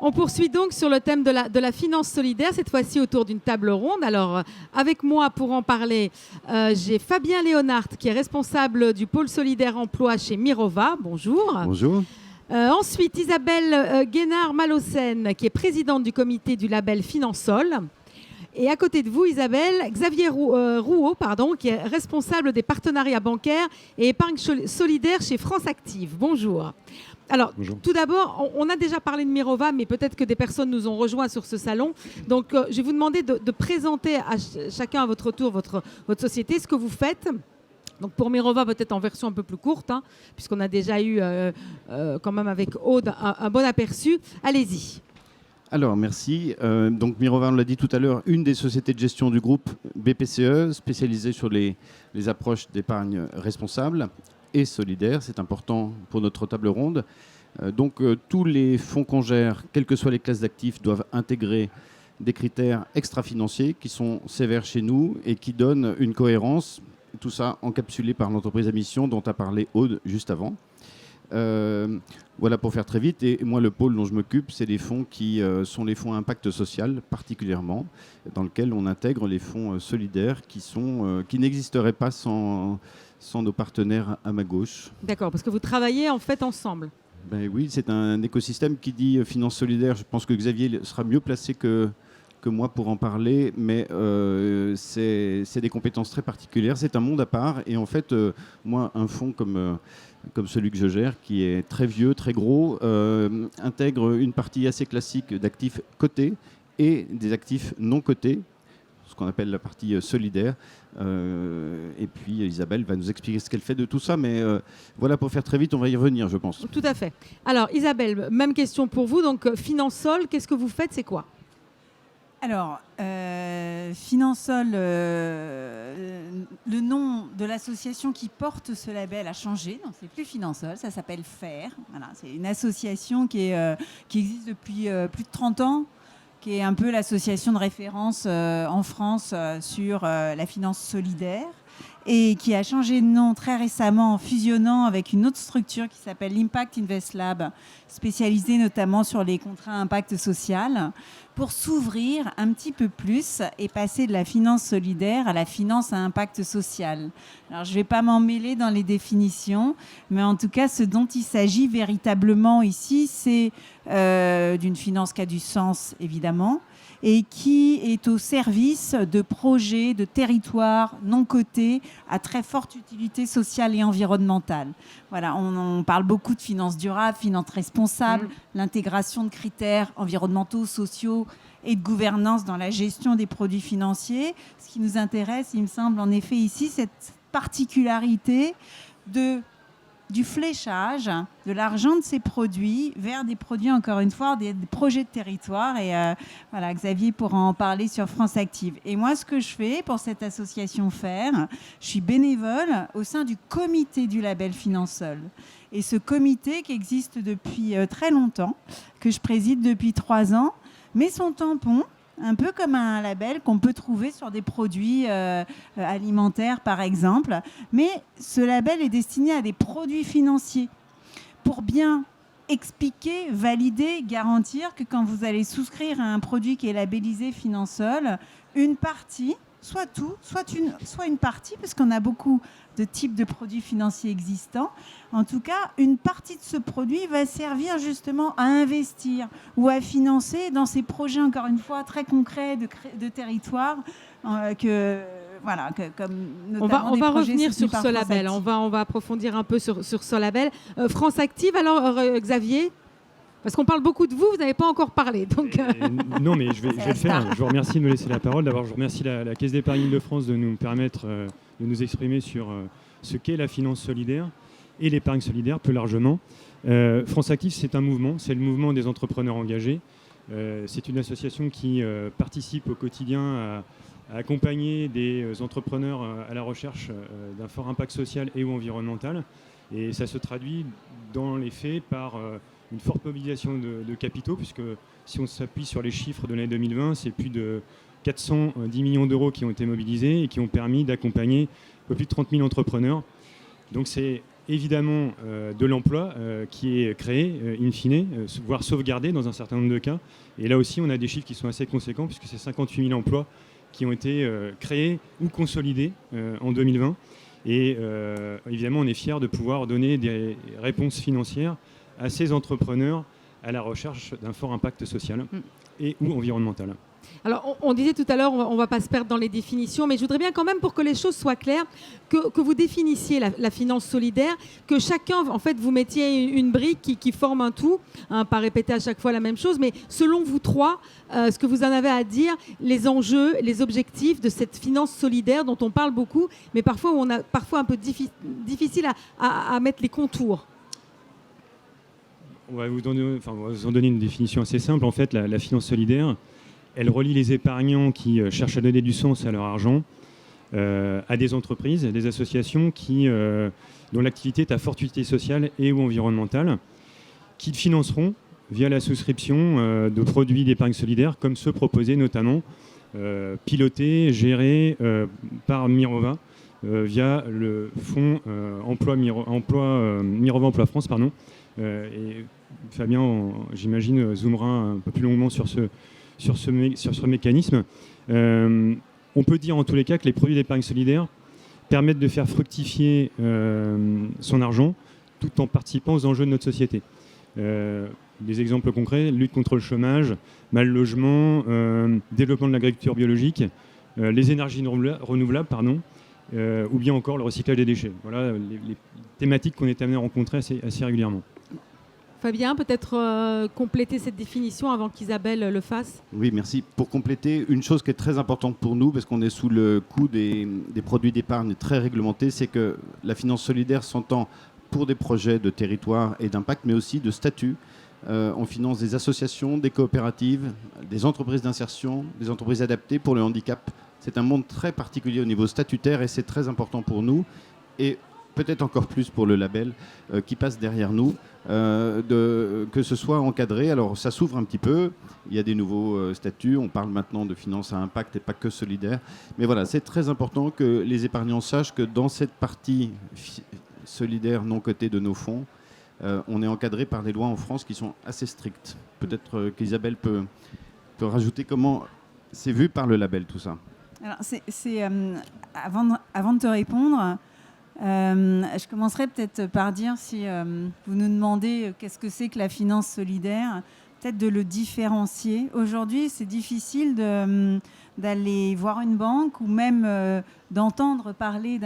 On poursuit donc sur le thème de la finance solidaire, cette fois-ci autour d'une table ronde. Alors, avec moi pour en parler, j'ai Fabien Léonard, qui est responsable du pôle solidaire emploi chez Mirova. Bonjour. Bonjour. Ensuite, Isabelle Guénard-Malocène, qui est présidente du comité du label Finansol. Et à côté de vous, Isabelle, Xavier Rouault, qui est responsable des partenariats bancaires et épargne solidaire chez France Active. Bonjour. Alors, Bonjour. Tout d'abord, on a déjà parlé de Mirova, mais peut-être que des personnes nous ont rejoints sur ce salon. Donc, je vais vous demander de présenter à chacun à votre tour votre société, ce que vous faites. Donc pour Mirova, peut-être en version un peu plus courte, puisqu'on a déjà eu quand même avec Aude un bon aperçu. Allez-y. Alors, merci. Donc, Mirova, on l'a dit tout à l'heure, une des sociétés de gestion du groupe BPCE, spécialisée sur les approches d'épargne responsable et solidaire. C'est important pour notre table ronde. Tous les fonds qu'on gère, quelles que soient les classes d'actifs, doivent intégrer des critères extra-financiers qui sont sévères chez nous et qui donnent une cohérence. Tout ça encapsulé par l'entreprise à mission dont a parlé Aude juste avant. Voilà pour faire très vite. Et moi, le pôle dont je m'occupe, c'est les fonds qui sont les fonds à impact social particulièrement, dans lesquels on intègre les fonds solidaires qui n'existeraient pas sans nos partenaires à ma gauche. D'accord, parce que vous travaillez en fait ensemble. Ben oui, c'est un écosystème qui dit finance solidaire. Je pense que Xavier sera mieux placé que moi pour en parler, mais c'est des compétences très particulières. C'est un monde à part. Et en fait, moi, un fonds comme celui que je gère, qui est très vieux, très gros, intègre une partie assez classique d'actifs cotés et des actifs non cotés, ce qu'on appelle la partie solidaire. Et puis Isabelle va nous expliquer ce qu'elle fait de tout ça, mais voilà, pour faire très vite, on va y revenir, je pense. Tout à fait. Alors Isabelle, même question pour vous. Donc Finansol, qu'est-ce que vous faites? C'est quoi? Alors, Finansol, le nom de l'association qui porte ce label a changé. Non, c'est plus Finansol, ça s'appelle FAIR. Voilà, c'est une association qui existe depuis plus de 30 ans, qui est un peu l'association de référence en France sur la finance solidaire et qui a changé de nom très récemment en fusionnant avec une autre structure qui s'appelle l'Impact Invest Lab, spécialisée notamment sur les contrats à impact social, pour s'ouvrir un petit peu plus et passer de la finance solidaire à la finance à impact social. Alors, je ne vais pas m'en mêler dans les définitions, mais en tout cas, ce dont il s'agit véritablement ici, c'est d'une finance qui a du sens, évidemment, et qui est au service de projets, de territoires non cotés à très forte utilité sociale et environnementale. Voilà, on parle beaucoup de finances durables, finances responsables, l'intégration de critères environnementaux, sociaux et de gouvernance dans la gestion des produits financiers. Ce qui nous intéresse, il me semble en effet ici, cette particularité du fléchage de l'argent de ces produits vers des produits, encore une fois, des projets de territoire. Et voilà, Xavier pourra en parler sur France Active. Et moi, ce que je fais pour cette association FAIR, je suis bénévole au sein du comité du label Finansol. Et ce comité qui existe depuis très longtemps, que je préside depuis 3 ans, met son tampon, un peu comme un label qu'on peut trouver sur des produits alimentaires, par exemple. Mais ce label est destiné à des produits financiers pour bien expliquer, valider, garantir que quand vous allez souscrire à un produit qui est labellisé Finansol, une partie, soit tout, soit une partie, parce qu'on a beaucoup de types de produits financiers existants. En tout cas, une partie de ce produit va servir justement à investir ou à financer dans ces projets, encore une fois, très concrets de territoire, comme notamment on va revenir sur ce label. On va approfondir un peu sur ce label. France Active, alors Xavier, parce qu'on parle beaucoup de vous, vous n'avez pas encore parlé. Donc non, mais je vais le faire. Je vous remercie de me laisser la parole. D'abord, je remercie la Caisse d'épargne Île-de-France de nous permettre de nous exprimer sur ce qu'est la finance solidaire et l'épargne solidaire plus largement. France Active, c'est un mouvement, c'est le mouvement des entrepreneurs engagés. C'est une association qui participe au quotidien à accompagner des entrepreneurs à la recherche d'un fort impact social et ou environnemental. Et ça se traduit dans les faits par une forte mobilisation de capitaux, puisque si on s'appuie sur les chiffres de l'année 2020, c'est plus de 410 millions d'euros qui ont été mobilisés et qui ont permis d'accompagner un peu plus de 30 000 entrepreneurs. Donc c'est évidemment de l'emploi qui est créé, in fine, voire sauvegardé dans un certain nombre de cas. Et là aussi, on a des chiffres qui sont assez conséquents, puisque c'est 58 000 emplois qui ont été créés ou consolidés en 2020. Et évidemment, on est fiers de pouvoir donner des réponses financières à ces entrepreneurs à la recherche d'un fort impact social et ou environnemental. Alors, on disait tout à l'heure, on ne va pas se perdre dans les définitions, mais je voudrais bien quand même, pour que les choses soient claires, que vous définissiez la finance solidaire, que chacun, en fait, vous mettiez une brique qui forme un tout, hein, pas répéter à chaque fois la même chose, mais selon vous trois, ce que vous en avez à dire, les enjeux, les objectifs de cette finance solidaire dont on parle beaucoup, mais parfois où on a parfois un peu difficile à mettre les contours. On va vous en donner une définition assez simple. En fait, la finance solidaire, elle relie les épargnants qui cherchent à donner du sens à leur argent à des entreprises, à des associations dont l'activité est à forte utilité sociale et ou environnementale, qui financeront via la souscription de produits d'épargne solidaire comme ceux proposés notamment, pilotés, gérés par Mirova via le fonds Mirova Emploi France. Et Fabien, j'imagine, zoomera un peu plus longuement sur ce mécanisme. On peut dire en tous les cas que les produits d'épargne solidaire permettent de faire fructifier son argent tout en participant aux enjeux de notre société. Des exemples concrets: lutte contre le chômage, mal logement, développement de l'agriculture biologique, les énergies renouvelables, ou bien encore le recyclage des déchets. Voilà les thématiques qu'on est amené à rencontrer assez régulièrement. Fabien, peut-être compléter cette définition avant qu'Isabelle le fasse. Oui, merci. Pour compléter, une chose qui est très importante pour nous, parce qu'on est sous le coup des produits d'épargne très réglementés, c'est que la finance solidaire s'entend pour des projets de territoire et d'impact, mais aussi de statut. On finance des associations, des coopératives, des entreprises d'insertion, des entreprises adaptées pour le handicap. C'est un monde très particulier au niveau statutaire et c'est très important pour nous. Et peut-être encore plus pour le label qui passe derrière nous, que ce soit encadré. Alors ça s'ouvre un petit peu, il y a des nouveaux statuts, on parle maintenant de finance à impact et pas que solidaire. Mais voilà, c'est très important que les épargnants sachent que dans cette partie solidaire non cotée de nos fonds, on est encadré par des lois en France qui sont assez strictes. Peut-être qu'Isabelle peut rajouter comment c'est vu par le label tout ça. Alors, avant de te répondre, je commencerai peut-être par dire, si vous nous demandez qu'est-ce que c'est que la finance solidaire, peut-être de le différencier. Aujourd'hui, c'est difficile d'aller voir une banque ou même d'entendre parler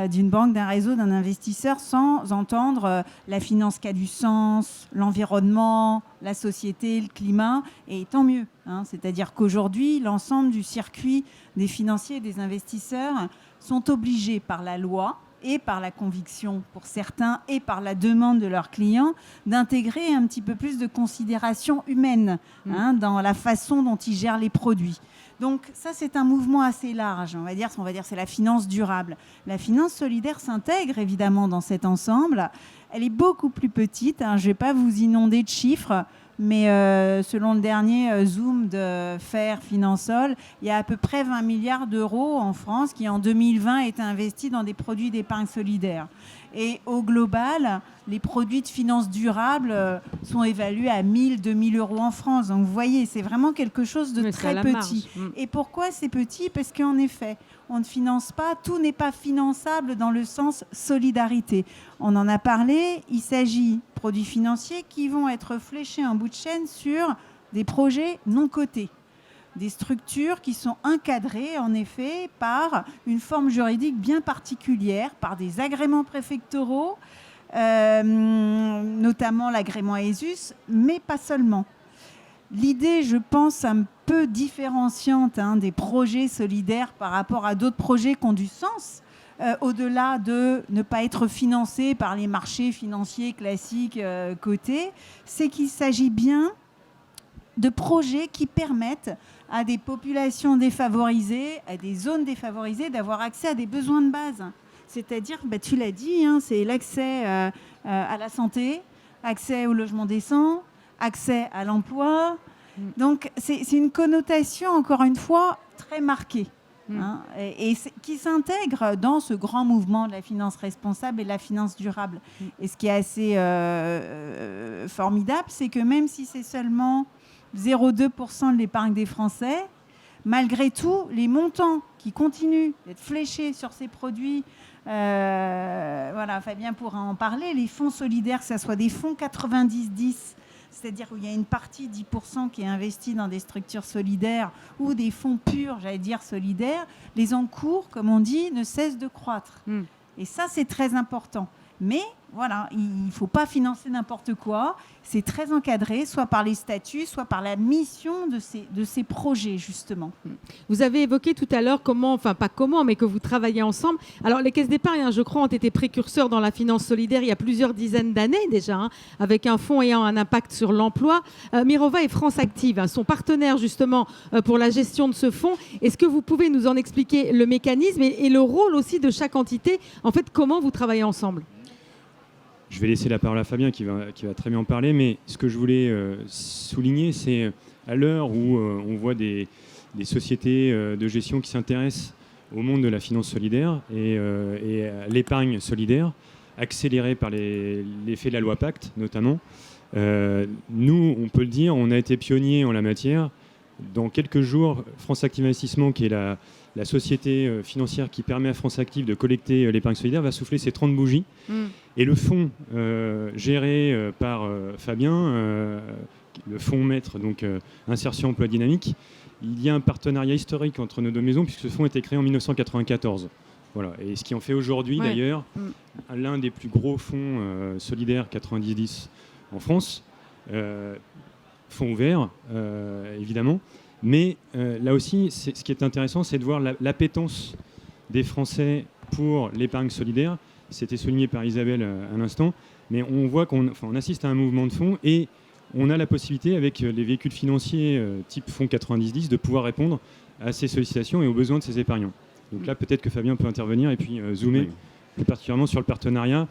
d'une banque, d'un réseau, d'un investisseur sans entendre la finance qui a du sens, l'environnement, la société, le climat, et tant mieux. C'est-à-dire qu'aujourd'hui, l'ensemble du circuit des financiers et des investisseurs sont obligés par la loi et par la conviction pour certains et par la demande de leurs clients d'intégrer un petit peu plus de considération humaine dans la façon dont ils gèrent les produits. Donc ça, c'est un mouvement assez large. On va dire c'est la finance durable. La finance solidaire s'intègre évidemment dans cet ensemble. Elle est beaucoup plus petite. Je ne vais pas vous inonder de chiffres, mais selon le dernier Zoom de FAIR Finansol, il y a à peu près 20 milliards d'euros en France qui, en 2020, étaient investis dans des produits d'épargne solidaire. Et au global, les produits de finance durable sont évalués à 1 000, 2 000 euros en France. Donc vous voyez, c'est vraiment quelque chose de très petit. Et pourquoi c'est petit ? Parce qu'en effet, on ne finance pas, tout n'est pas finançable dans le sens solidarité. On en a parlé, il s'agit de produits financiers qui vont être fléchés en bout de chaîne sur des projets non cotés. Des structures qui sont encadrées, en effet, par une forme juridique bien particulière, par des agréments préfectoraux, notamment l'agrément ESUS, mais pas seulement. L'idée, je pense, un peu différenciante des projets solidaires par rapport à d'autres projets qui ont du sens, au-delà de ne pas être financés par les marchés financiers classiques cotés, c'est qu'il s'agit bien de projets qui permettent à des populations défavorisées, à des zones défavorisées, d'avoir accès à des besoins de base. C'est-à-dire, tu l'as dit, c'est l'accès à la santé, accès au logement décent, accès à l'emploi. Donc, c'est une connotation, encore une fois, très marquée. hein, qui s'intègre dans ce grand mouvement de la finance responsable et de la finance durable. Et ce qui est assez formidable, c'est que même si c'est seulement 0,2% de l'épargne des Français, malgré tout, les montants qui continuent d'être fléchés sur ces produits, voilà, Fabien pourra en parler, les fonds solidaires, que ce soit des fonds 90-10, c'est-à-dire où il y a une partie 10% qui est investie dans des structures solidaires ou des fonds purs, j'allais dire solidaires, les encours, comme on dit, ne cessent de croître. Et ça, c'est très important. Mais voilà, il ne faut pas financer n'importe quoi. C'est très encadré, soit par les statuts, soit par la mission de ces projets, justement. Vous avez évoqué tout à l'heure mais que vous travaillez ensemble. Alors, les caisses d'épargne, je crois, ont été précurseurs dans la finance solidaire il y a plusieurs dizaines d'années déjà, avec un fonds ayant un impact sur l'emploi. Mirova et France Active sont partenaires justement pour la gestion de ce fonds. Est-ce que vous pouvez nous en expliquer le mécanisme et le rôle aussi de chaque entité? En fait, comment vous travaillez ensemble? Je vais laisser la parole à Fabien qui va très bien en parler, mais ce que je voulais souligner, c'est à l'heure où on voit des sociétés de gestion qui s'intéressent au monde de la finance solidaire et à l'épargne solidaire, accélérée par l'effet de la loi Pacte notamment. Nous, on peut le dire, on a été pionniers en la matière. Dans quelques jours, France Active Investissement, qui est la société financière qui permet à France Active de collecter l'épargne solidaire, va souffler ses 30 bougies. Et le fonds géré par Fabien, le fonds maître, donc Insertion Emploi Dynamique, il y a un partenariat historique entre nos deux maisons puisque ce fonds a été créé en 1994. Voilà. Et ce qui en fait aujourd'hui d'ailleurs l'un des plus gros fonds solidaires 90-10 en France, fonds ouvert évidemment. Mais là aussi, ce qui est intéressant, c'est de voir l'appétence des Français pour l'épargne solidaire. C'était souligné par Isabelle à l'instant. Mais on voit qu'on assiste à un mouvement de fonds et on a la possibilité, avec les véhicules financiers type fonds 90-10, de pouvoir répondre à ces sollicitations et aux besoins de ces épargnants. Donc là, peut-être que Fabien peut intervenir et puis zoomer plus particulièrement sur le partenariat,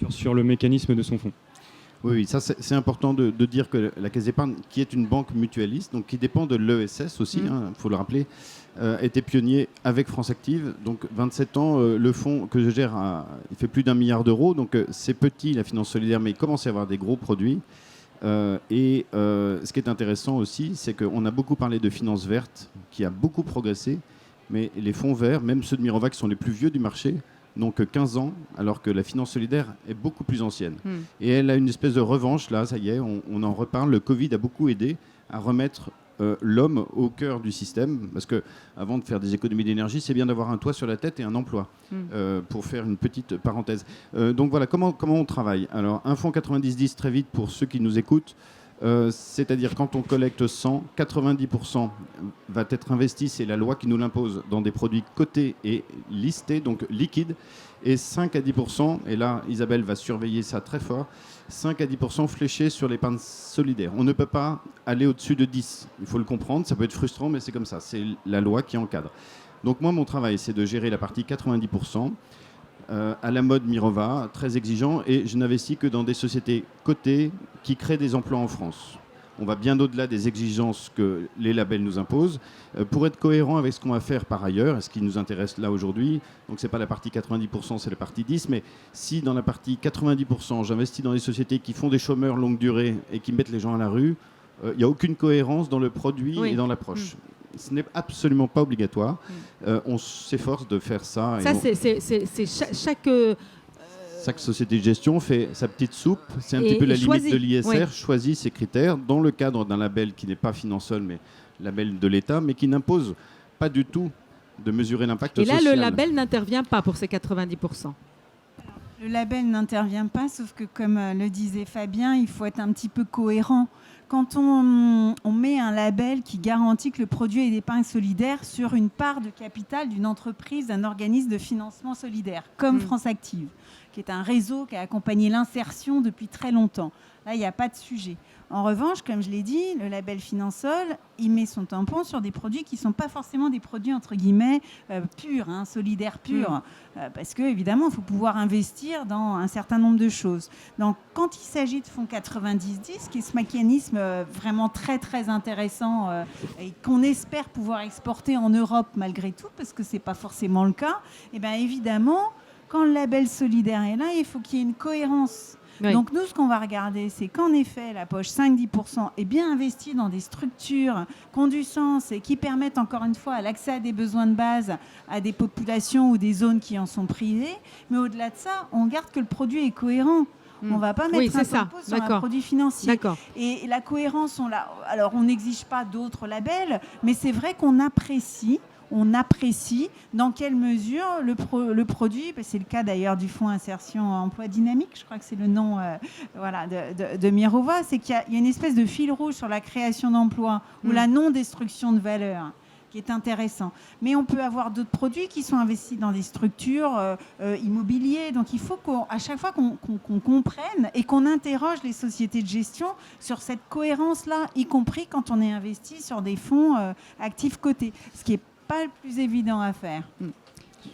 sur le mécanisme de son fonds. Oui, ça c'est important de dire que la Caisse d'épargne, qui est une banque mutualiste, donc qui dépend de l'ESS aussi, faut le rappeler, était pionnier avec France Active. Donc 27 ans, le fonds que je gère, il fait plus d'1 milliard d'euros. Donc c'est petit la finance solidaire, mais il commence à y avoir des gros produits. Ce qui est intéressant aussi, c'est qu'on a beaucoup parlé de finance verte, qui a beaucoup progressé, mais les fonds verts, même ceux de Mirova qui sont les plus vieux du marché, n'ont que 15 ans, alors que la finance solidaire est beaucoup plus ancienne. Et elle a une espèce de revanche, là, ça y est, on en reparle. Le Covid a beaucoup aidé à remettre l'homme au cœur du système, parce qu'avant de faire des économies d'énergie, c'est bien d'avoir un toit sur la tête et un emploi, pour faire une petite parenthèse. Donc voilà, comment on travaille. Alors, un fonds 90-10, très vite, pour ceux qui nous écoutent, c'est-à-dire quand on collecte 100, 90% va être investi, c'est la loi qui nous l'impose, dans des produits cotés et listés, donc liquides, et 5 à 10%, et là Isabelle va surveiller ça très fort, 5 à 10% fléchés sur l'épargne solidaire. On ne peut pas aller au-dessus de 10, il faut le comprendre, ça peut être frustrant, mais c'est comme ça, c'est la loi qui encadre. Donc moi, mon travail, c'est de gérer la partie 90%, à la mode Mirova, très exigeant, et je n'investis que dans des sociétés cotées qui créent des emplois en France. On va bien au-delà des exigences que les labels nous imposent, pour être cohérent avec ce qu'on va faire par ailleurs, et ce qui nous intéresse là aujourd'hui. Donc c'est pas la partie 90%, c'est la partie 10%, mais si dans la partie 90%, j'investis dans des sociétés qui font des chômeurs longue durée et qui mettent les gens à la rue, il n'y a aucune cohérence dans le produit et dans l'approche. Ce n'est absolument pas obligatoire. On s'efforce de faire ça. Ça, c'est chaque société de gestion fait sa petite soupe. C'est un petit peu la limite de l'ISR, choisit ses critères dans le cadre d'un label qui n'est pas Finansol, mais label de l'État, mais qui n'impose pas du tout de mesurer l'impact social. Et là, le label n'intervient pas pour ces 90%. Le label n'intervient pas, sauf que, comme le disait Fabien, il faut être un petit peu cohérent. Quand on met un label qui garantit que le produit est d'épargne solidaire sur une part de capital d'une entreprise, d'un organisme de financement solidaire, comme France Active, qui est un réseau qui a accompagné l'insertion depuis très longtemps. Là, il n'y a pas de sujet. En revanche, comme je l'ai dit, le label Finansol, il met son tampon sur des produits qui ne sont pas forcément des produits, entre guillemets, purs, solidaires purs. Parce qu'évidemment, il faut pouvoir investir dans un certain nombre de choses. Donc, quand il s'agit de fonds 90-10, qui est ce mécanisme vraiment très, très intéressant et qu'on espère pouvoir exporter en Europe malgré tout, parce que ce n'est pas forcément le cas, et bien évidemment, quand le label solidaire est là, il faut qu'il y ait une cohérence. Oui. Donc nous, ce qu'on va regarder, c'est qu'en effet, la poche 5-10% est bien investie dans des structures qui ont du sens et qui permettent encore une fois l'accès à des besoins de base à des populations ou des zones qui en sont privées. Mais au-delà de ça, on garde que le produit est cohérent. On ne va pas mettre un impôt sur un produit financier. Et la cohérence, alors on n'exige pas d'autres labels, mais c'est vrai qu'on apprécie dans quelle mesure le produit, c'est le cas d'ailleurs du fonds insertion emploi dynamique, je crois que c'est le nom de Mirova, c'est qu'il y a une espèce de fil rouge sur la création d'emplois ou la non-destruction de valeur qui est intéressant. Mais on peut avoir d'autres produits qui sont investis dans des structures immobilières. Donc il faut qu'à chaque fois qu'on comprenne et qu'on interroge les sociétés de gestion sur cette cohérence-là, y compris quand on est investi sur des fonds actifs cotés. Ce qui est pas le plus évident à faire.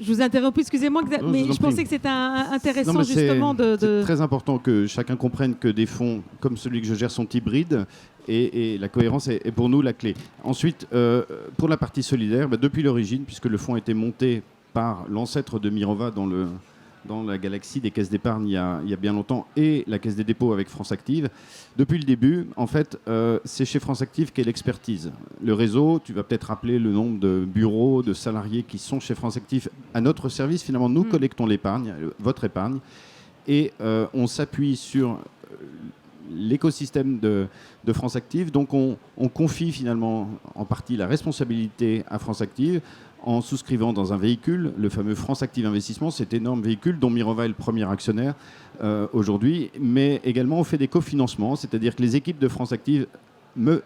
Je vous interromps, excusez-moi, mais je pensais que c'était intéressant justement de... C'est très important que chacun comprenne que des fonds comme celui que je gère sont hybrides et la cohérence est pour nous la clé. Ensuite, pour la partie solidaire, depuis l'origine, puisque le fonds a été monté par l'ancêtre de Mirova dans la galaxie des caisses d'épargne il y a bien longtemps et la caisse des dépôts avec France Active. Depuis le début, en fait, c'est chez France Active qu'est l'expertise. Le réseau, tu vas peut-être rappeler le nombre de bureaux, de salariés qui sont chez France Active à notre service. Finalement, nous collectons l'épargne, votre épargne, et on s'appuie sur l'écosystème de France Active. Donc, on confie finalement en partie la responsabilité à France Active en souscrivant dans un véhicule, le fameux France Active Investissement, cet énorme véhicule dont Mirova est le premier actionnaire aujourd'hui, mais également on fait des cofinancements, c'est-à-dire que les équipes de France Active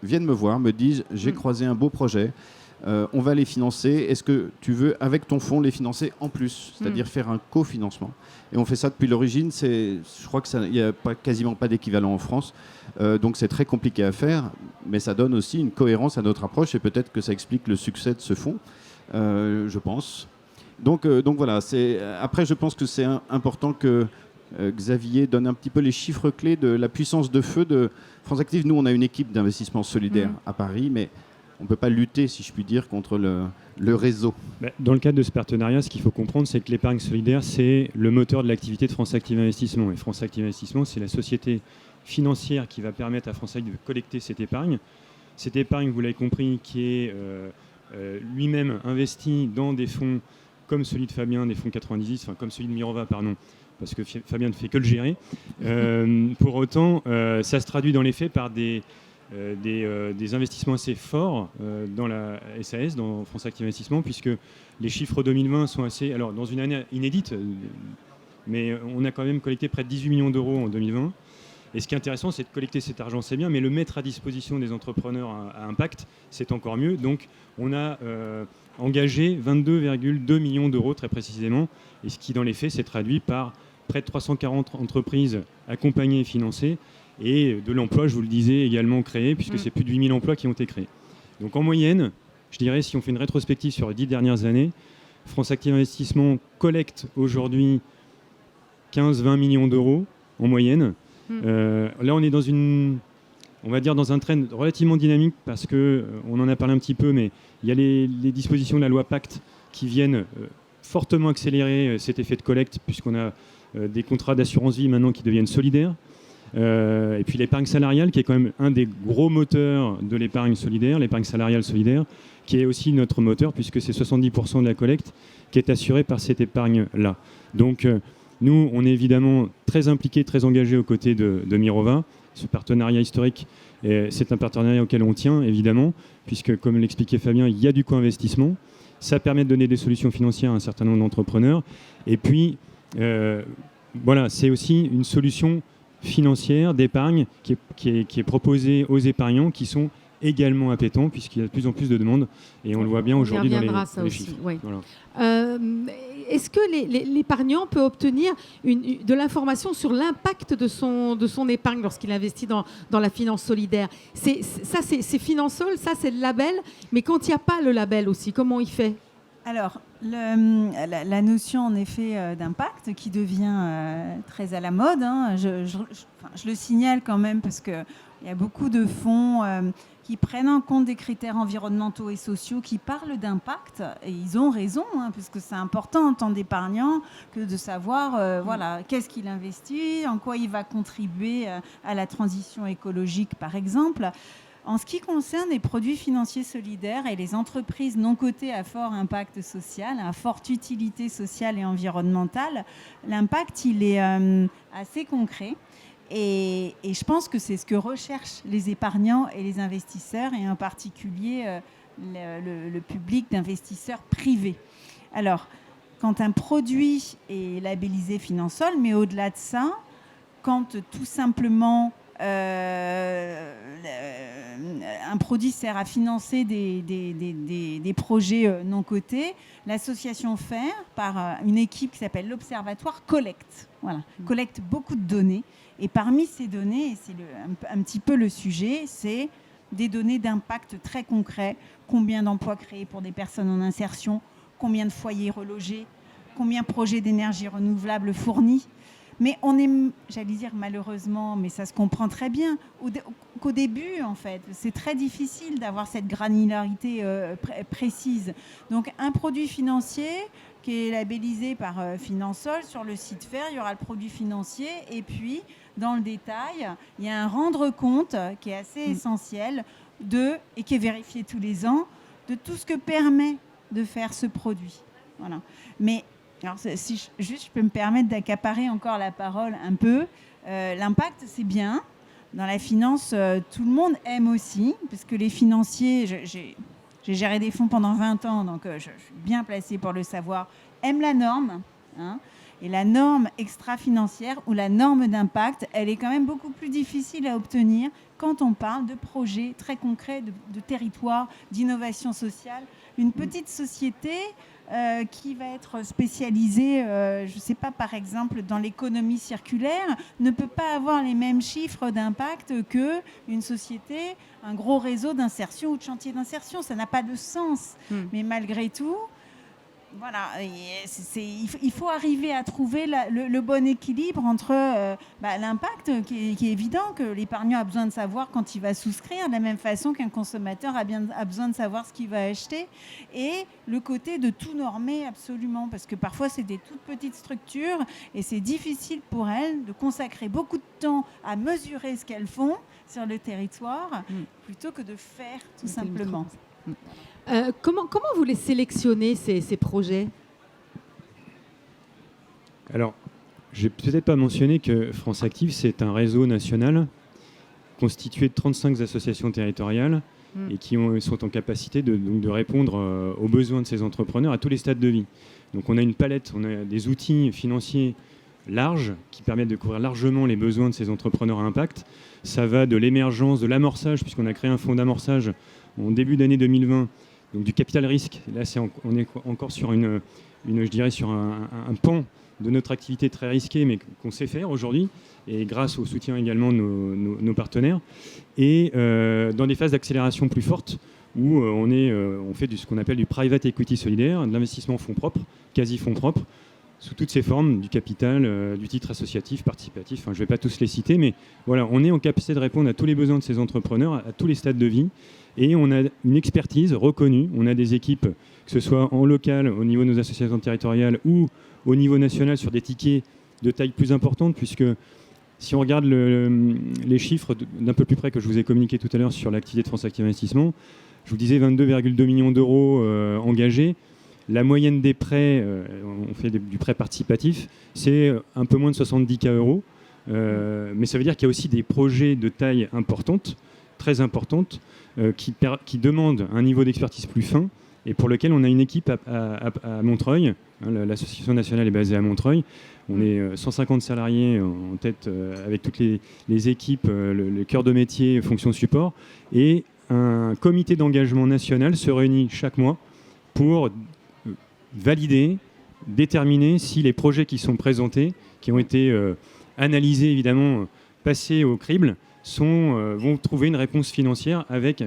viennent me voir, me disent « j'ai croisé un beau projet, on va les financer, est-ce que tu veux avec ton fonds les financer en plus ?» C'est-à-dire faire un cofinancement. Et on fait ça depuis l'origine, je crois qu'il n'y a quasiment pas d'équivalent en France, donc c'est très compliqué à faire, mais ça donne aussi une cohérence à notre approche et peut-être que ça explique le succès de ce fonds. Je pense. Donc voilà. Après, je pense que c'est important que Xavier donne un petit peu les chiffres clés de la puissance de feu de France Active. Nous, on a une équipe d'investissement solidaire à Paris, mais on ne peut pas lutter, si je puis dire, contre le réseau. Dans le cadre de ce partenariat, ce qu'il faut comprendre, c'est que l'épargne solidaire, c'est le moteur de l'activité de France Active Investissement. Et France Active Investissement, c'est la société financière qui va permettre à France Active de collecter cette épargne. Cette épargne, vous l'avez compris, qui est... lui-même investi dans des fonds comme celui de Fabien, des fonds 90, enfin comme celui de Mirova, pardon, parce que Fabien ne fait que le gérer. Pour autant, ça se traduit dans les faits par des investissements assez forts dans la SAS, dans France Active Investissement, puisque les chiffres 2020 sont assez... Alors, dans une année inédite, mais on a quand même collecté près de 18 millions d'euros en 2020. Et ce qui est intéressant, c'est de collecter cet argent, c'est bien, mais le mettre à disposition des entrepreneurs à impact, c'est encore mieux. Donc, on a engagé 22,2 millions d'euros, très précisément, et ce qui, dans les faits, s'est traduit par près de 340 entreprises accompagnées et financées, et de l'emploi, je vous le disais, également créé, puisque c'est plus de 8000 emplois qui ont été créés. Donc, en moyenne, je dirais, si on fait une rétrospective sur les 10 dernières années, France Active Investissement collecte aujourd'hui 15-20 millions d'euros en moyenne. Là, on est dans un trend relativement dynamique parce qu'on en a parlé un petit peu, mais il y a les dispositions de la loi Pacte qui viennent fortement accélérer cet effet de collecte puisqu'on a des contrats d'assurance vie maintenant qui deviennent solidaires. Et puis l'épargne salariale qui est quand même un des gros moteurs de l'épargne solidaire, l'épargne salariale solidaire, qui est aussi notre moteur puisque c'est 70% de la collecte qui est assurée par cette épargne-là. Donc, nous, on est évidemment très impliqués, très engagés aux côtés de Mirova. Ce partenariat historique, c'est un partenariat auquel on tient, évidemment, puisque, comme l'expliquait Fabien, il y a du co-investissement. Ça permet de donner des solutions financières à un certain nombre d'entrepreneurs. Et puis, voilà, c'est aussi une solution financière d'épargne qui est proposée aux épargnants qui sont également appétants, puisqu'il y a de plus en plus de demandes. Et on le voit bien aujourd'hui dans les chiffres. Oui. Voilà. est-ce que l'épargnant peut obtenir de l'information sur l'impact de son épargne lorsqu'il investit dans la finance solidaire? C'est Finansol, ça c'est le label, mais quand il n'y a pas le label aussi, comment il fait? Alors, la notion en effet d'impact qui devient très à la mode, hein, je le signale quand même parce qu'il y a beaucoup de fonds qui prennent en compte des critères environnementaux et sociaux, qui parlent d'impact, et ils ont raison, hein, parce que c'est important en tant d'épargnant que de savoir voilà, qu'est-ce qu'il investit, en quoi il va contribuer à la transition écologique par exemple. En ce qui concerne les produits financiers solidaires et les entreprises non cotées à fort impact social, à forte utilité sociale et environnementale, l'impact, il est assez concret. Et je pense que c'est ce que recherchent les épargnants et les investisseurs, et en particulier le public d'investisseurs privés. Alors, quand un produit est labellisé Finansol, mais au-delà de ça, quand tout simplement un produit sert à financer des projets non cotés, l'association FAIR, par une équipe qui s'appelle l'Observatoire, collecte beaucoup de données. Et parmi ces données, et c'est un petit peu le sujet, c'est des données d'impact très concrets. Combien d'emplois créés pour des personnes en insertion, combien de foyers relogés, combien de projets d'énergie renouvelable fournis. Mais on est, j'allais dire malheureusement, mais ça se comprend très bien, qu'au début, en fait, c'est très difficile d'avoir cette granularité précise. Donc, un produit financier qui est labellisé par Finansol, sur le site FAIR, il y aura le produit financier, et puis, dans le détail, il y a un rendre compte qui est assez essentiel et qui est vérifié tous les ans, de tout ce que permet de faire ce produit. Voilà. Mais alors, si je peux me permettre d'accaparer encore la parole un peu, l'impact, c'est bien. Dans la finance, tout le monde aime aussi, parce que les financiers, j'ai géré des fonds pendant 20 ans, donc je suis bien placée pour le savoir, aiment la norme. Hein, et la norme extra-financière ou la norme d'impact, elle est quand même beaucoup plus difficile à obtenir quand on parle de projets très concrets, de territoires, d'innovation sociale. Une petite société qui va être spécialisée, je ne sais pas, par exemple, dans l'économie circulaire, ne peut pas avoir les mêmes chiffres d'impact qu'une société, un gros réseau d'insertion ou de chantier d'insertion. Ça n'a pas de sens. Mais malgré tout, voilà, il faut arriver à trouver le bon équilibre entre l'impact qui est évident, que l'épargnant a besoin de savoir quand il va souscrire, de la même façon qu'un consommateur a besoin de savoir ce qu'il va acheter, et le côté de tout normer absolument, parce que parfois c'est des toutes petites structures et c'est difficile pour elles de consacrer beaucoup de temps à mesurer ce qu'elles font sur le territoire plutôt que de faire tout simplement. Comment vous les sélectionnez, ces projets? Alors, je n'ai peut-être pas mentionné que France Active, c'est un réseau national constitué de 35 associations territoriales et qui sont en capacité de répondre aux besoins de ces entrepreneurs à tous les stades de vie. Donc on a une palette, on a des outils financiers larges qui permettent de couvrir largement les besoins de ces entrepreneurs à impact. Ça va de l'émergence, de l'amorçage, puisqu'on a créé un fonds d'amorçage en début d'année 2020, donc du capital risque. Là, on est encore sur je dirais sur un pan de notre activité très risquée, mais qu'on sait faire aujourd'hui, et grâce au soutien également de nos partenaires. Et dans des phases d'accélération plus fortes, où on fait ce qu'on appelle du private equity solidaire, de l'investissement fonds propres, quasi fonds propres, sous toutes ses formes, du capital, du titre associatif, participatif, enfin, je ne vais pas tous les citer, mais voilà, on est en capacité de répondre à tous les besoins de ces entrepreneurs, à tous les stades de vie, et on a une expertise reconnue, on a des équipes, que ce soit en local, au niveau de nos associations territoriales, ou au niveau national, sur des tickets de taille plus importante, puisque si on regarde les chiffres d'un peu plus près que je vous ai communiqué tout à l'heure sur l'activité de France Active Investissement, je vous disais 22,2 millions d'euros engagés. La moyenne des prêts, on fait du prêt participatif, c'est un peu moins de 70 000 euros. Mais ça veut dire qu'il y a aussi des projets de taille importante, très importante, qui demandent un niveau d'expertise plus fin et pour lequel on a une équipe à Montreuil. L'association nationale est basée à Montreuil. On est 150 salariés en tête avec toutes les équipes, le cœur de métier, fonction support. Et un comité d'engagement national se réunit chaque mois pour valider, déterminer si les projets qui sont présentés, qui ont été analysés évidemment, passés au crible, vont trouver une réponse financière avec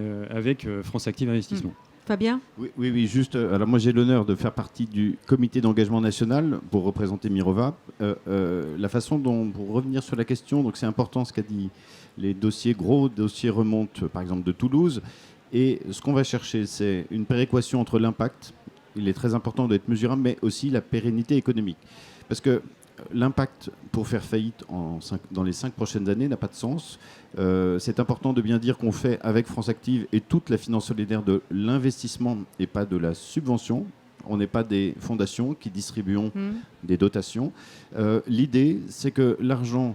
France Active Investissement. Fabien ? Oui, juste. Alors moi j'ai l'honneur de faire partie du comité d'engagement national pour représenter Mirova. La façon dont, pour revenir sur la question, donc c'est important ce qu'a dit, les gros dossiers remontent par exemple de Toulouse. Et ce qu'on va chercher, c'est une péréquation entre l'impact, il est très important d'être mesurable, mais aussi la pérennité économique. Parce que l'impact pour faire faillite dans les 5 prochaines années n'a pas de sens. C'est important de bien dire qu'on fait avec France Active et toute la finance solidaire de l'investissement et pas de la subvention. On n'est pas des fondations qui distribuons des dotations. L'idée, c'est que l'argent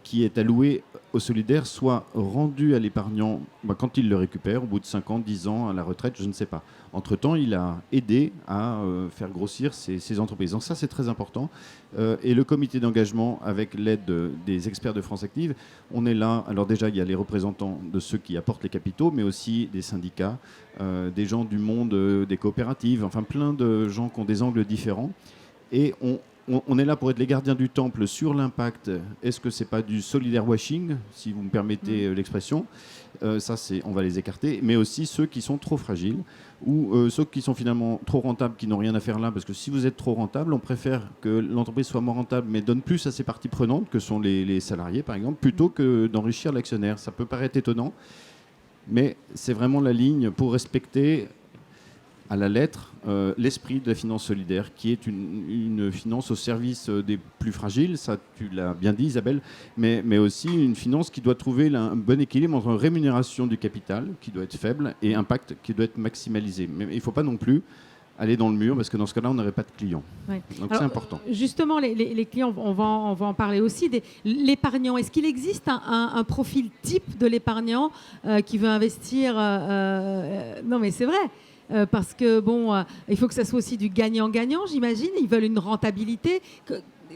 qui est alloué au solidaire soit rendu à l'épargnant quand il le récupère, au bout de 5 ans, 10 ans, à la retraite, je ne sais pas. Entre-temps, il a aidé à faire grossir ces entreprises. Donc ça, c'est très important. Et le comité d'engagement, avec l'aide des experts de France Active, on est là. Alors déjà, il y a les représentants de ceux qui apportent les capitaux, mais aussi des syndicats, des gens du monde des coopératives, enfin plein de gens qui ont des angles différents. Et on est là pour être les gardiens du temple sur l'impact. Est-ce que c'est pas du solidaire washing, si vous me permettez l'expression? Ça, on va les écarter. Mais aussi ceux qui sont trop fragiles ou ceux qui sont finalement trop rentables, qui n'ont rien à faire là. Parce que si vous êtes trop rentable, on préfère que l'entreprise soit moins rentable, mais donne plus à ses parties prenantes, que sont les salariés, par exemple, plutôt que d'enrichir l'actionnaire. Ça peut paraître étonnant, mais c'est vraiment la ligne pour respecter à la lettre l'esprit de la finance solidaire, qui est une finance au service des plus fragiles, ça tu l'as bien dit Isabelle, mais aussi une finance qui doit trouver un bon équilibre entre rémunération du capital, qui doit être faible, et impact, qui doit être maximalisé. Mais il ne faut pas non plus aller dans le mur, parce que dans ce cas-là, on n'aurait pas de clients. Ouais. Donc alors, c'est important. Justement, les clients, on va en parler aussi. L'épargnant, est-ce qu'il existe un profil type de l'épargnant qui veut investir Non, mais c'est vrai. Parce que il faut que ça soit aussi du gagnant-gagnant, j'imagine. Ils veulent une rentabilité.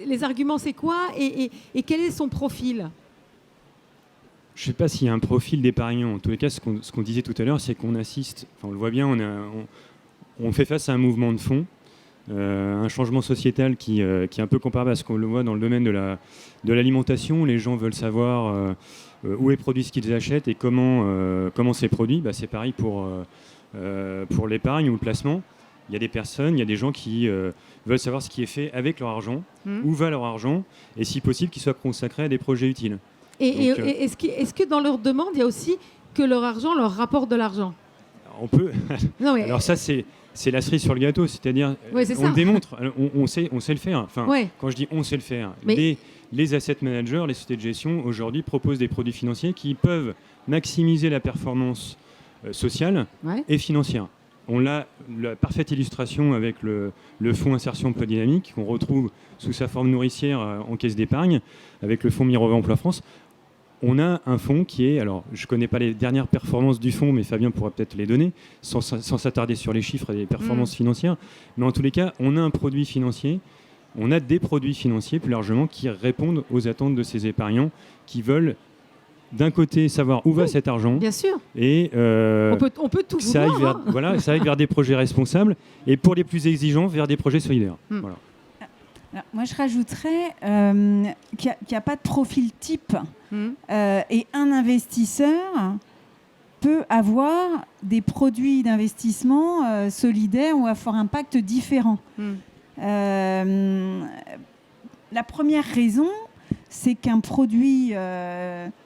Les arguments, c'est quoi et quel est son profil? Je ne sais pas s'il y a un profil d'épargnant. En tous les cas, ce qu'on disait tout à l'heure, c'est qu'on assiste, on le voit bien, on fait face à un mouvement de fond, un changement sociétal qui est un peu comparable à ce qu'on le voit dans le domaine de l'alimentation. Les gens veulent savoir où est produit ce qu'ils achètent et comment c'est produit. C'est pareil pour l'épargne ou le placement. Il y a des personnes, il y a des gens qui veulent savoir ce qui est fait avec leur argent, où va leur argent, et si possible qu'il soit consacré à des projets utiles. Et est-ce que dans leur demande, il y a aussi que leur argent leur rapporte de l'argent? On peut. Non, mais... Alors ça, c'est la cerise sur le gâteau, c'est-à-dire on le démontre, on sait le faire. Enfin, quand je dis on sait le faire, les asset managers, les sociétés de gestion aujourd'hui proposent des produits financiers qui peuvent maximiser la performance sociale et financière. On a la parfaite illustration avec le fonds insertion emploi dynamique qu'on retrouve sous sa forme nourricière en caisse d'épargne avec le fonds Mirova Emploi France. On a un fonds qui est, alors je ne connais pas les dernières performances du fonds, mais Fabien pourra peut-être les donner, sans s'attarder sur les chiffres et les performances financières. Mais en tous les cas, on a un produit financier, on a des produits financiers plus largement qui répondent aux attentes de ces épargnants qui veulent d'un côté savoir où va cet argent. Bien sûr. Et on peut tout ça vouloir. Ça aille vers des projets responsables et pour les plus exigeants, vers des projets solidaires. Voilà. Alors, moi, je rajouterais qu'il n'y a pas de profil type. Et un investisseur peut avoir des produits d'investissement solidaires ou à fort impact différents. La première raison, c'est qu'un produit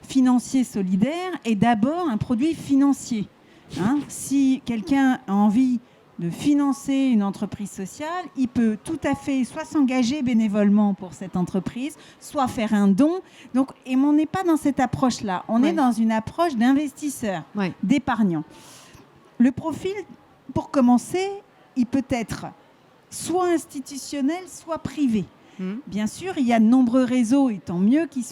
financier solidaire est d'abord un produit financier. Si quelqu'un a envie de financer une entreprise sociale, il peut tout à fait soit s'engager bénévolement pour cette entreprise, soit faire un don. Et on n'est pas dans cette approche-là. On est dans une approche d'investisseur, d'épargnant. Le profil, pour commencer, il peut être soit institutionnel, soit privé. Bien sûr, il y a de nombreux réseaux, et tant mieux, qui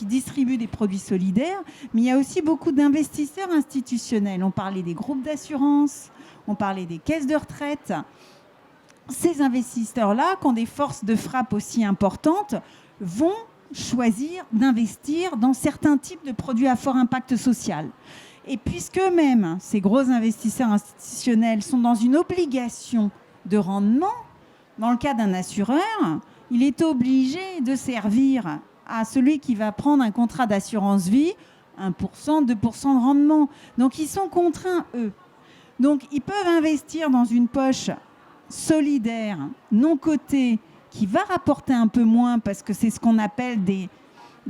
distribuent des produits solidaires, mais il y a aussi beaucoup d'investisseurs institutionnels. On parlait des groupes d'assurance, on parlait des caisses de retraite. Ces investisseurs-là, qui ont des forces de frappe aussi importantes, vont choisir d'investir dans certains types de produits à fort impact social. Et puisque même ces gros investisseurs institutionnels sont dans une obligation de rendement, dans le cas d'un assureur, il est obligé de servir à celui qui va prendre un contrat d'assurance vie 1%, 2% de rendement. Donc, ils sont contraints, eux. Donc, ils peuvent investir dans une poche solidaire, non cotée, qui va rapporter un peu moins parce que c'est ce qu'on appelle des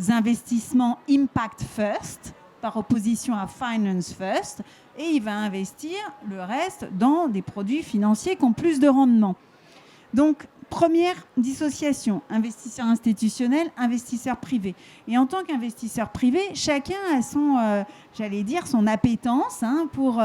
investissements impact first, par opposition à finance first, et il va investir le reste dans des produits financiers qui ont plus de rendement. Donc, première dissociation, investisseur institutionnel, investisseur privé. Et en tant qu'investisseur privé, chacun a son, son appétence pour...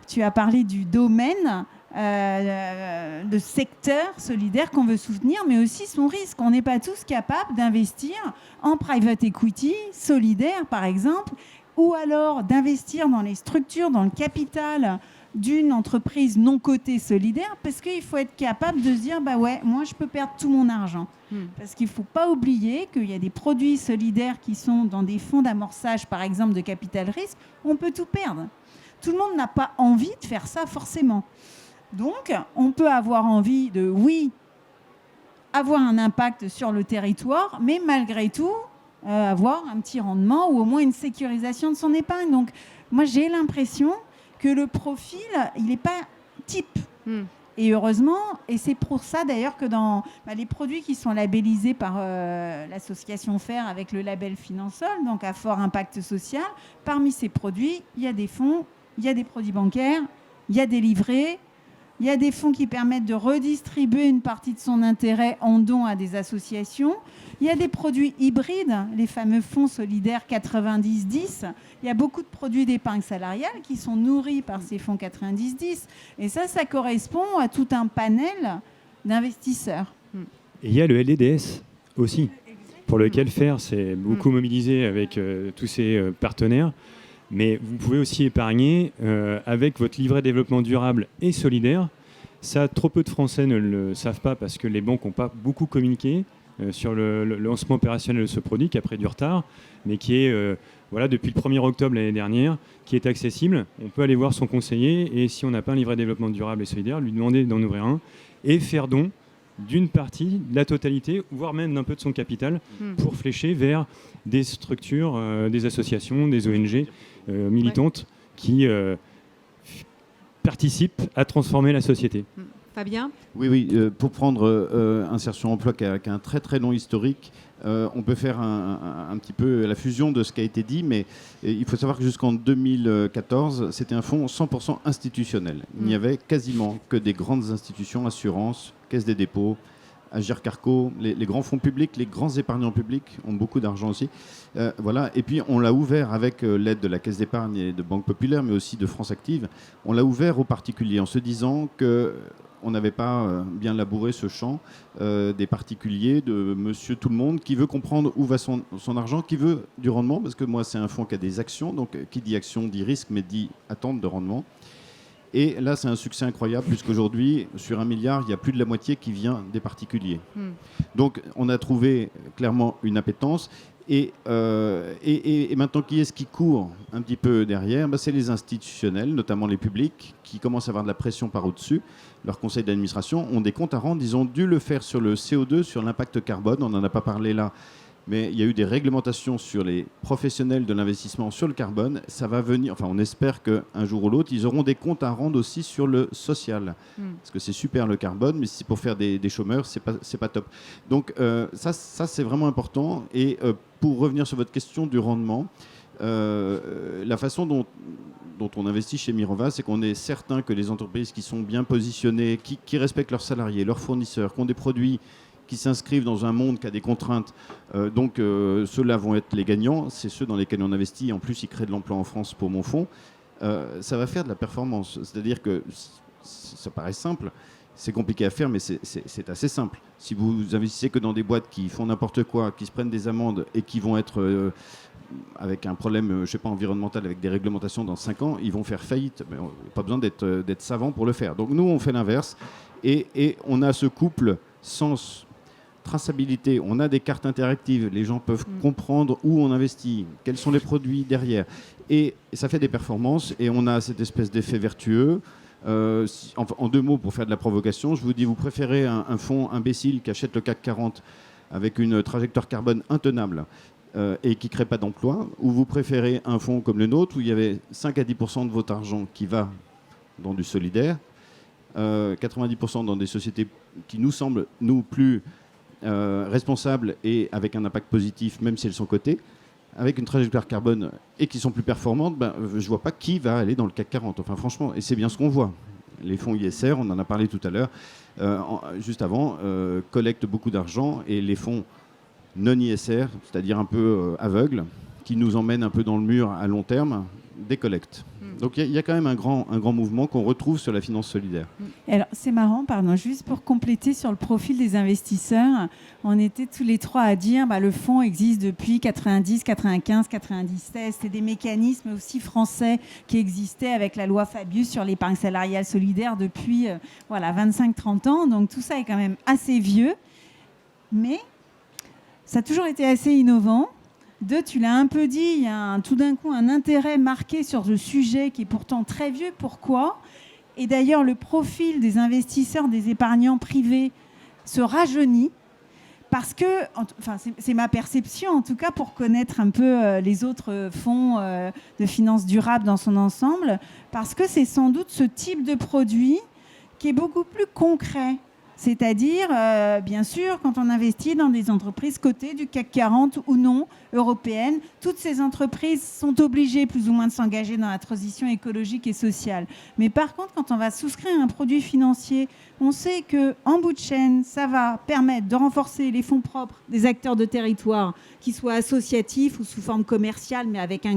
tu as parlé du domaine, le secteur solidaire qu'on veut soutenir, mais aussi son risque. On n'est pas tous capables d'investir en private equity solidaire, par exemple, ou alors d'investir dans les structures, dans le capital d'une entreprise non cotée solidaire, parce qu'il faut être capable de se dire, moi je peux perdre tout mon argent. Parce qu'il ne faut pas oublier qu'il y a des produits solidaires qui sont dans des fonds d'amorçage, par exemple de capital risque, on peut tout perdre. Tout le monde n'a pas envie de faire ça forcément. Donc, on peut avoir envie de, avoir un impact sur le territoire, mais malgré tout, avoir un petit rendement ou au moins une sécurisation de son épargne. Donc, moi, j'ai l'impression que le profil, il n'est pas type. Et heureusement, et c'est pour ça d'ailleurs que dans les produits qui sont labellisés par l'association FAIR avec le label Finansol, donc à fort impact social, parmi ces produits, il y a des fonds, il y a des produits bancaires, il y a des livrets, il y a des fonds qui permettent de redistribuer une partie de son intérêt en dons à des associations. Il y a des produits hybrides, les fameux fonds solidaires 90-10. Il y a beaucoup de produits d'épargne salariale qui sont nourris par ces fonds 90-10. Et ça correspond à tout un panel d'investisseurs. Et il y a le LDDS aussi, pour lequel FAIR s'est beaucoup mobilisé avec tous ses partenaires. Mais vous pouvez aussi épargner avec votre livret de développement durable et solidaire. Ça, trop peu de Français ne le savent pas parce que les banques n'ont pas beaucoup communiqué sur le lancement opérationnel de ce produit qui a pris du retard, mais qui est, depuis le 1er octobre l'année dernière, qui est accessible. On peut aller voir son conseiller et si on n'a pas un livret de développement durable et solidaire, lui demander d'en ouvrir un et faire don d'une partie, de la totalité, voire même d'un peu de son capital pour flécher vers des structures, des associations, des ONG militantes qui participent à transformer la société. Fabien ? Oui, pour prendre Insertion Emploi qui a un très très long historique, on peut faire un petit peu la fusion de ce qui a été dit, mais il faut savoir que jusqu'en 2014, c'était un fonds 100% institutionnel. Il n'y avait quasiment que des grandes institutions, assurances, caisse des dépôts, Agir Carco, les grands fonds publics, les grands épargnants publics ont beaucoup d'argent aussi. Et puis on l'a ouvert avec l'aide de la Caisse d'épargne et de Banque Populaire, mais aussi de France Active. On l'a ouvert aux particuliers en se disant qu'on n'avait pas bien labouré ce champ des particuliers, de monsieur tout le monde, qui veut comprendre où va son argent, qui veut du rendement, parce que moi c'est un fonds qui a des actions, donc qui dit action dit risque, mais dit attente de rendement. Et là, c'est un succès incroyable, puisqu'aujourd'hui, sur 1 milliard, il y a plus de la moitié qui vient des particuliers. Donc, on a trouvé clairement une appétence. Et maintenant, qui est-ce qui court un petit peu derrière ? C'est les institutionnels, notamment les publics, qui commencent à avoir de la pression par au-dessus. Leurs conseils d'administration ont des comptes à rendre. Ils ont dû le faire sur le CO2, sur l'impact carbone. On n'en a pas parlé là. Mais il y a eu des réglementations sur les professionnels de l'investissement sur le carbone. Ça va venir, on espère qu'un jour ou l'autre, ils auront des comptes à rendre aussi sur le social. Parce que c'est super le carbone, mais si pour faire des chômeurs, c'est pas top. Donc ça c'est vraiment important. Et pour revenir sur votre question du rendement, la façon dont on investit chez Mirova, c'est qu'on est certain que les entreprises qui sont bien positionnées, qui respectent leurs salariés, leurs fournisseurs, qui ont des produits qui s'inscrivent dans un monde qui a des contraintes. Ceux-là vont être les gagnants. C'est ceux dans lesquels on investit. En plus, ils créent de l'emploi en France pour mon fonds. Ça va faire de la performance. C'est-à-dire que ça paraît simple. C'est compliqué à faire, mais c'est assez simple. Si vous investissez que dans des boîtes qui font n'importe quoi, qui se prennent des amendes et qui vont être avec un problème, environnemental, avec des réglementations dans 5 ans, ils vont faire faillite. Mais pas besoin d'être savant pour le faire. Donc nous, on fait l'inverse. Et on a ce couple sens traçabilité, on a des cartes interactives, les gens peuvent comprendre où on investit, quels sont les produits derrière. Et ça fait des performances et on a cette espèce d'effet vertueux En 2 mots, pour faire de la provocation, je vous dis, vous préférez un fonds imbécile qui achète le CAC 40 avec une trajectoire carbone intenable et qui ne crée pas d'emploi, ou vous préférez un fonds comme le nôtre où il y avait 5 à 10% de votre argent qui va dans du solidaire, 90% dans des sociétés qui nous semblent, nous, plus responsables et avec un impact positif, même si elles sont cotées, avec une trajectoire carbone et qui sont plus performantes, je ne vois pas qui va aller dans le CAC 40. Enfin, franchement, et c'est bien ce qu'on voit. Les fonds ISR, on en a parlé tout à l'heure, juste avant, collectent beaucoup d'argent, et les fonds non ISR, c'est-à-dire un peu aveugles, qui nous emmènent un peu dans le mur à long terme, décollectent. Donc il y a quand même un grand mouvement qu'on retrouve sur la finance solidaire. Alors c'est marrant, pardon, juste pour compléter sur le profil des investisseurs, on était tous les 3 à dire le fonds existe depuis 90, 95, 97. C'est des mécanismes aussi français qui existaient avec la loi Fabius sur l'épargne salariale solidaire depuis 25-30 ans. Donc tout ça est quand même assez vieux, mais ça a toujours été assez innovant. Tu l'as un peu dit, il y a tout d'un coup un intérêt marqué sur le sujet qui est pourtant très vieux. Pourquoi ? Et d'ailleurs, le profil des investisseurs, des épargnants privés se rajeunit parce que, c'est ma perception en tout cas, pour connaître un peu les autres fonds de finances durables dans son ensemble, parce que c'est sans doute ce type de produit qui est beaucoup plus concret. C'est-à-dire, bien sûr, quand on investit dans des entreprises cotées du CAC 40 ou non, européennes, toutes ces entreprises sont obligées plus ou moins de s'engager dans la transition écologique et sociale. Mais par contre, quand on va souscrire un produit financier, on sait qu'en bout de chaîne, ça va permettre de renforcer les fonds propres des acteurs de territoire, qu'ils soient associatifs ou sous forme commerciale, mais avec un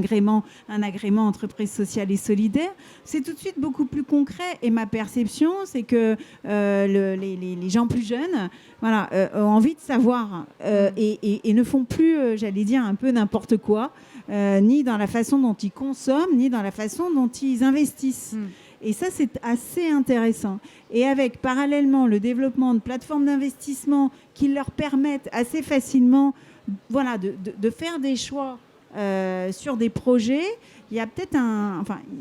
agrément entreprise sociale et solidaire. C'est tout de suite beaucoup plus concret. Et ma perception, c'est que les gens plus jeunes ont envie de savoir et ne font plus, j'allais dire, un peu n'importe quoi, ni dans la façon dont ils consomment, ni dans la façon dont ils investissent. Et ça, c'est assez intéressant. Et avec parallèlement le développement de plateformes d'investissement qui leur permettent assez facilement de faire des choix sur des projets, il y a peut-être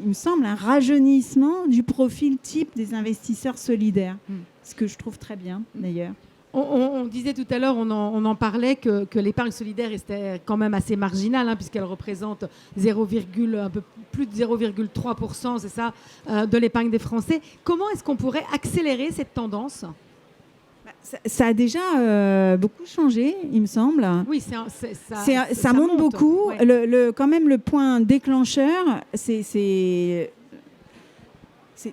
il me semble, un rajeunissement du profil type des investisseurs solidaires, ce que je trouve très bien d'ailleurs. On disait tout à l'heure, on en parlait, que l'épargne solidaire était quand même assez marginale, puisqu'elle représente un peu plus de 0,3%, c'est ça, de l'épargne des Français. Comment est-ce qu'on pourrait accélérer cette tendance ? Ça a déjà beaucoup changé, il me semble. Oui, ça monte beaucoup. Ouais. Quand même, le point déclencheur, il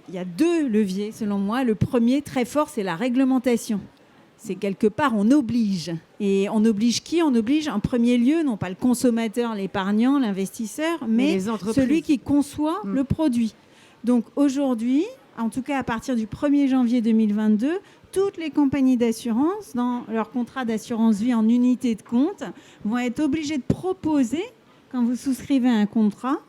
y a 2 leviers, selon moi. Le premier, très fort, c'est la réglementation. C'est quelque part, on oblige. Et on oblige qui ? On oblige en premier lieu, non pas le consommateur, l'épargnant, l'investisseur, mais celui qui conçoit le produit. Donc aujourd'hui, en tout cas à partir du 1er janvier 2022, toutes les compagnies d'assurance, dans leur contrat d'assurance vie en unité de compte, vont être obligées de proposer, quand vous souscrivez un contrat,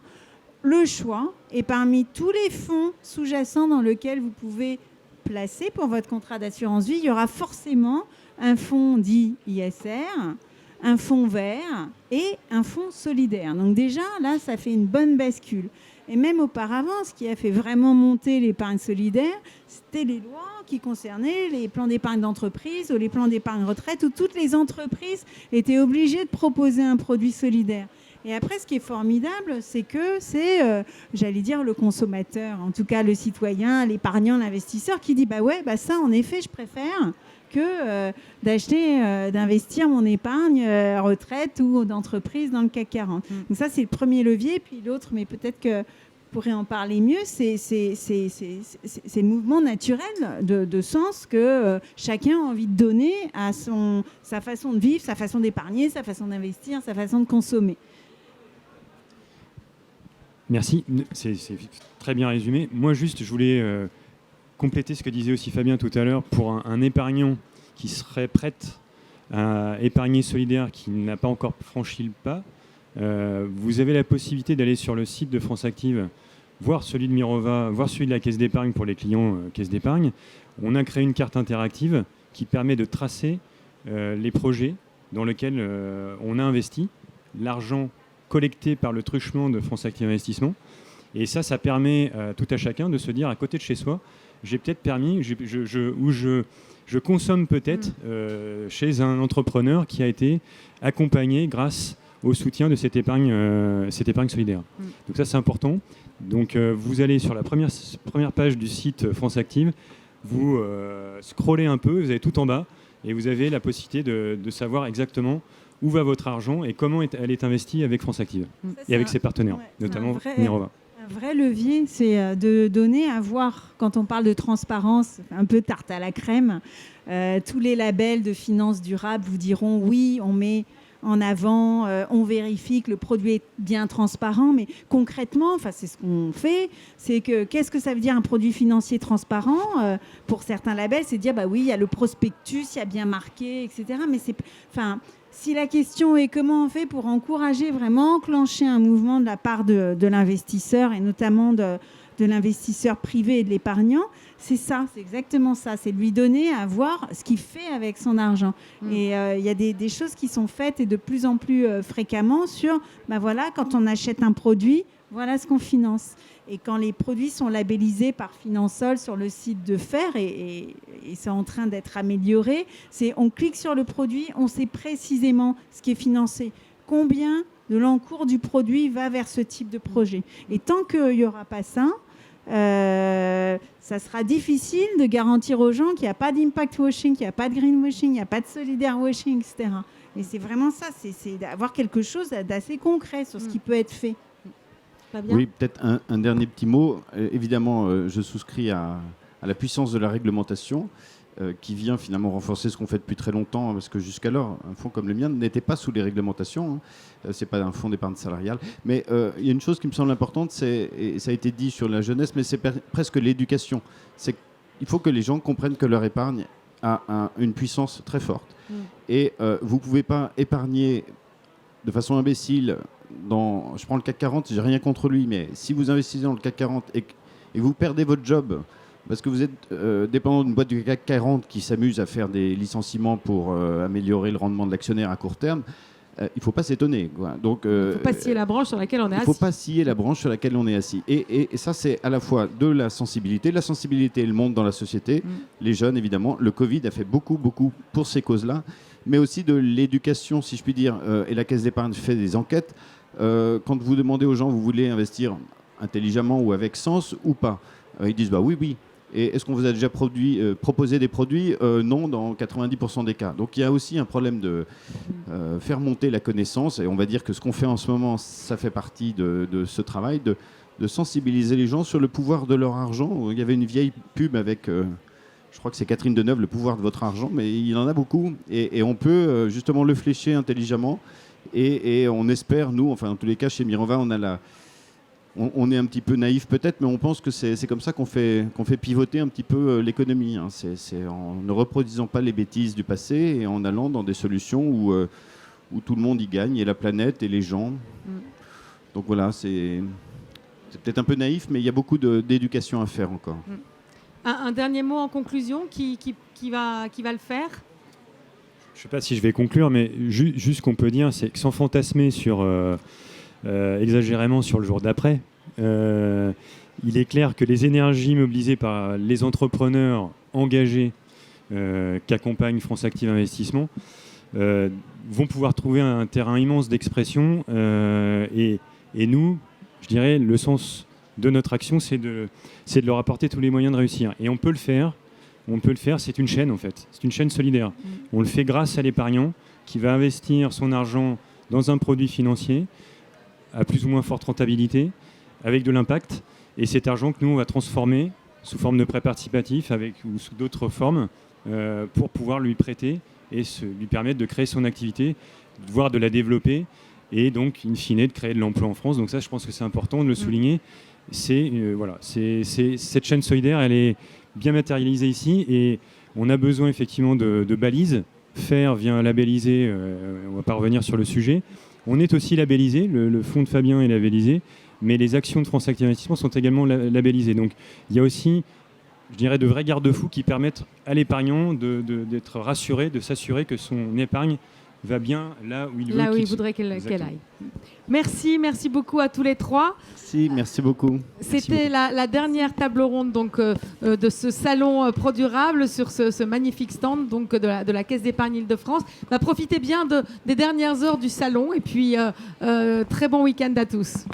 le choix. Et parmi tous les fonds sous-jacents dans lesquels vous pouvez placer pour votre contrat d'assurance vie, il y aura forcément un fonds dit ISR, un fonds vert et un fonds solidaire. Donc déjà, là, ça fait une bonne bascule. Et même auparavant, ce qui a fait vraiment monter l'épargne solidaire, c'était les lois qui concernaient les plans d'épargne d'entreprise ou les plans d'épargne retraite, où toutes les entreprises étaient obligées de proposer un produit solidaire. Et après, ce qui est formidable, c'est que c'est, j'allais dire, le consommateur, en tout cas le citoyen, l'épargnant, l'investisseur, qui dit ça, en effet, je préfère que d'investir mon épargne retraite ou d'entreprise dans le CAC 40. Donc ça, c'est le premier levier. Puis l'autre, mais peut-être que vous pourrez en parler mieux, c'est le mouvement naturel de sens que chacun a envie de donner à sa façon de vivre, sa façon d'épargner, sa façon d'investir, sa façon de consommer. Merci, c'est très bien résumé. Moi, juste, je voulais compléter ce que disait aussi Fabien tout à l'heure. Pour un épargnant qui serait prêt à épargner solidaire, qui n'a pas encore franchi le pas, vous avez la possibilité d'aller sur le site de France Active, voir celui de Mirova, voir celui de la Caisse d'épargne pour les clients Caisse d'épargne. On a créé une carte interactive qui permet de tracer les projets dans lesquels on a investi, l'argent collecté par le truchement de France Active Investissement. Et ça permet à tout à chacun de se dire à côté de chez soi, j'ai peut-être permis, je consomme peut-être chez un entrepreneur qui a été accompagné grâce au soutien de cette épargne solidaire. Donc ça, c'est important. Donc vous allez sur la première page du site France Active, vous scrollez un peu, vous avez tout en bas, et vous avez la possibilité de savoir exactement où va votre argent et comment elle est investie avec France Active et avec ses partenaires, notamment Mirova. Un vrai levier, c'est de donner à voir, quand on parle de transparence, un peu tarte à la crème, tous les labels de finances durables vous diront oui, on met en avant, on vérifie que le produit est bien transparent, mais concrètement, c'est ce qu'on fait, c'est que qu'est-ce que ça veut dire un produit financier transparent pour certains labels, c'est dire bah oui, il y a le prospectus, il y a bien marqué, etc. Mais si la question est comment on fait pour encourager vraiment, enclencher un mouvement de la part de l'investisseur et notamment de l'investisseur privé et de l'épargnant, c'est exactement ça, c'est de lui donner à voir ce qu'il fait avec son argent. Et il y a des choses qui sont faites et de plus en plus fréquemment sur, quand on achète un produit, voilà ce qu'on finance. Et quand les produits sont labellisés par Finansol sur le site de Faire, et c'est en train d'être amélioré, on clique sur le produit, on sait précisément ce qui est financé, combien de l'encours du produit va vers ce type de projet. Et tant qu'il n'y aura pas ça, ça sera difficile de garantir aux gens qu'il n'y a pas d'impact washing, qu'il n'y a pas de greenwashing, il n'y a pas de solidaire washing, etc. Et c'est vraiment ça, c'est d'avoir quelque chose d'assez concret sur ce qui peut être fait. Oui, peut-être un dernier petit mot. Évidemment, je souscris à la puissance de la réglementation qui vient finalement renforcer ce qu'on fait depuis très longtemps, parce que jusqu'alors, un fonds comme le mien n'était pas sous les réglementations. Ce n'est pas un fonds d'épargne salariale. Mais il y a une chose qui me semble importante, et ça a été dit sur la jeunesse, mais c'est presque l'éducation. C'est qu'il faut que les gens comprennent que leur épargne a une puissance très forte. Et vous ne pouvez pas épargner de façon imbécile je prends le CAC 40, j'ai rien contre lui, mais si vous investissez dans le CAC 40 et vous perdez votre job parce que vous êtes dépendant d'une boîte du CAC 40 qui s'amuse à faire des licenciements pour améliorer le rendement de l'actionnaire à court terme, il ne faut pas s'étonner. Donc, il ne faut pas scier la branche sur laquelle on est assis. Il ne faut pas scier la branche sur laquelle on est assis. Et ça, c'est à la fois de la sensibilité. La sensibilité, elle monte dans la société. Les jeunes, évidemment. Le Covid a fait beaucoup, beaucoup pour ces causes-là. Mais aussi de l'éducation, si je puis dire. Et la Caisse d'épargne fait des enquêtes. Quand vous demandez aux gens, vous voulez investir intelligemment ou avec sens ou pas, ils disent oui. Et est-ce qu'on vous a déjà proposé des produits ? Non, dans 90% des cas. Donc il y a aussi un problème de faire monter la connaissance. Et on va dire que ce qu'on fait en ce moment, ça fait partie de ce travail de sensibiliser les gens sur le pouvoir de leur argent. Il y avait une vieille pub avec, je crois que c'est Catherine Deneuve, le pouvoir de votre argent, mais il en a beaucoup. Et on peut justement le flécher intelligemment. Et on espère, nous, enfin en tous les cas chez Mirova, on est un petit peu naïf peut-être, mais on pense que c'est comme ça qu'on fait pivoter un petit peu l'économie. C'est en ne reproduisant pas les bêtises du passé et en allant dans des solutions où tout le monde y gagne, et la planète et les gens. Donc voilà, c'est peut-être un peu naïf, mais il y a beaucoup d'éducation à faire encore. Un dernier mot en conclusion qui va le faire ? Je ne sais pas si je vais conclure, mais juste ce qu'on peut dire, c'est que sans fantasmer exagérément sur le jour d'après, il est clair que les énergies mobilisées par les entrepreneurs engagés qu'accompagne France Active Investissement vont pouvoir trouver un terrain immense d'expression. Et nous, je dirais, le sens de notre action, c'est de leur apporter tous les moyens de réussir. Et on peut le faire. C'est une chaîne en fait, c'est une chaîne solidaire. On le fait grâce à l'épargnant qui va investir son argent dans un produit financier à plus ou moins forte rentabilité, avec de l'impact, et cet argent que nous on va transformer sous forme de prêt participatif ou sous d'autres formes pour pouvoir lui prêter et lui permettre de créer son activité, voire de la développer, et donc in fine de créer de l'emploi en France. Donc ça, je pense que c'est important de le souligner. Cette chaîne solidaire, elle est bien matérialisé ici, et on a besoin effectivement de balises. Faire vient labelliser, on ne va pas revenir sur le sujet. On est aussi labellisé, le fonds de Fabien est labellisé, mais les actions de France Active Investissement sont également labellisées. Donc il y a aussi, je dirais, de vrais garde-fous qui permettent à l'épargnant d'être rassuré, de s'assurer que son épargne va bien là où il veut Là où il qu'il voudrait qu'elle Exactement. aille. Merci beaucoup à tous les trois. Merci beaucoup. C'était la dernière table ronde donc, de ce salon ProDurable sur ce magnifique stand donc, de la Caisse d'épargne Île-de-France. Profitez bien des dernières heures du salon et puis très bon week-end à tous.